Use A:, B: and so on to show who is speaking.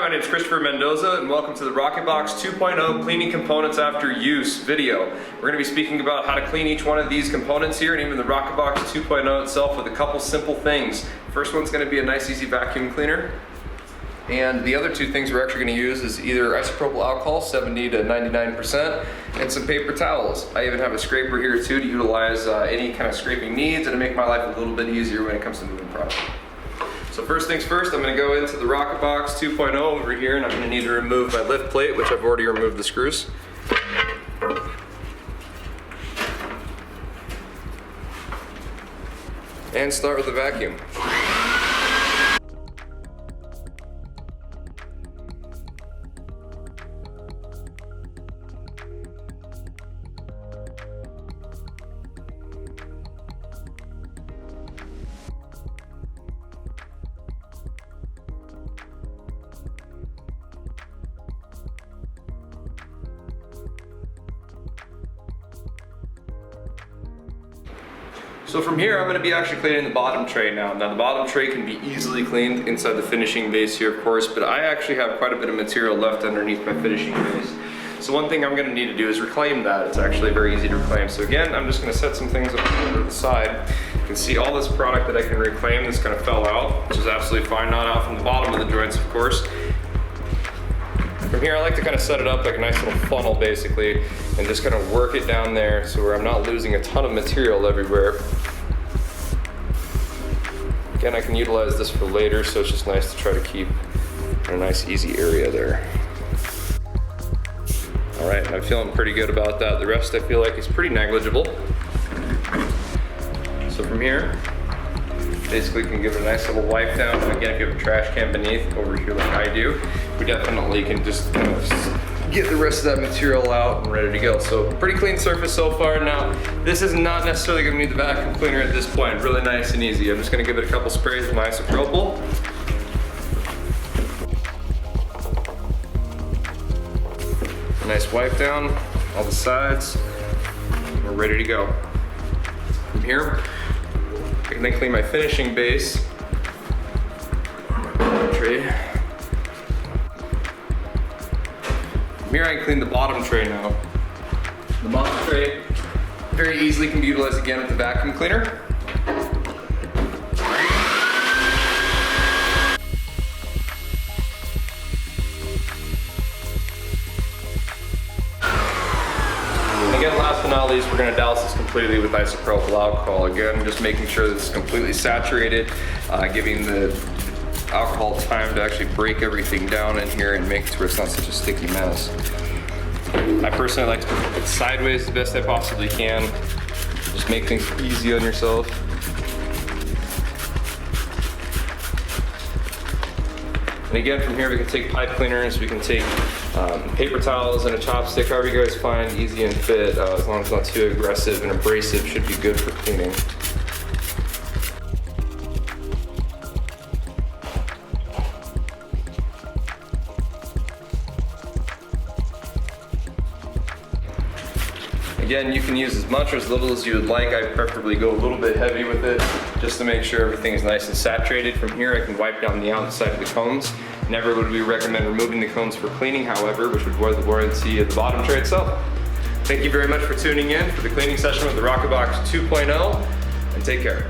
A: my name is Christopher Mendoza and welcome to the RocketBox 2.0 Cleaning Components After Use video. We're going to be speaking about how to clean each one of these components here and even the RocketBox 2.0 itself with a couple simple things. First one's going to be a nice easy vacuum cleaner. And the other two things we're actually going to use is either isopropyl alcohol, 70 to 99%, and some paper towels. I even have a scraper here too to utilize any kind of scraping needs and to make my life a little bit easier when it comes to moving product. So first things first, I'm going to go into the RocketBox 2.0 over here and I'm going to need to remove my lift plate, which I've already removed the screws. And start with the vacuum. So from here, I'm going to be actually cleaning the bottom tray now. Now the bottom tray can be easily cleaned inside the finishing base here, of course, but I actually have quite a bit of material left underneath my finishing base. So one thing I'm going to need to do is reclaim that. It's actually very easy to reclaim. So again, I'm just going to set some things up to the side. You can see all this product that I can reclaim. This kind of fell out, which is absolutely fine, not out from the bottom of the joints, of course. From here, I like to kind of set it up like a nice little funnel basically and just kind of work it down there so where I'm not losing a ton of material everywhere. Again, I can utilize this for later, so it's just nice to try to keep in a nice easy area there. All right, I'm feeling pretty good about that. The rest I feel like is pretty negligible. So from here, basically can give it a nice little wipe down. And again, if you have a trash can beneath over here like I do, we definitely can just kind of get the rest of that material out and ready to go. So pretty clean surface so far. Now, this is not necessarily gonna need the vacuum cleaner at this point. Really nice and easy. I'm just gonna give it a couple sprays with my isopropyl. A nice wipe down all the sides. We're ready to go. From here, I can then clean my finishing base. Tray. From here I can clean the bottom tray now. The bottom tray very easily can be utilized again with the vacuum cleaner. Again, last but not least, we're going to douse this completely with isopropyl alcohol. Again, just making sure that it's completely saturated, giving the alcohol time to actually break everything down in here and make it to where it's not such a sticky mess. I personally like to put it sideways the best I possibly can. Just make things easy on yourself. And again, from here we can take pipe cleaners, we can take paper towels and a chopstick, however you guys find easy and fit, as long as it's not too aggressive and abrasive, should be good for cleaning. Again, you can use as much or as little as you would like. I preferably go a little bit heavy with it just to make sure everything is nice and saturated. From here, I can wipe down the outside of the cones. Never would we recommend removing the cones for cleaning, however, which would void the warranty of the bottom tray itself. Thank you very much for tuning in for the cleaning session with the RocketBox 2.0, and take care.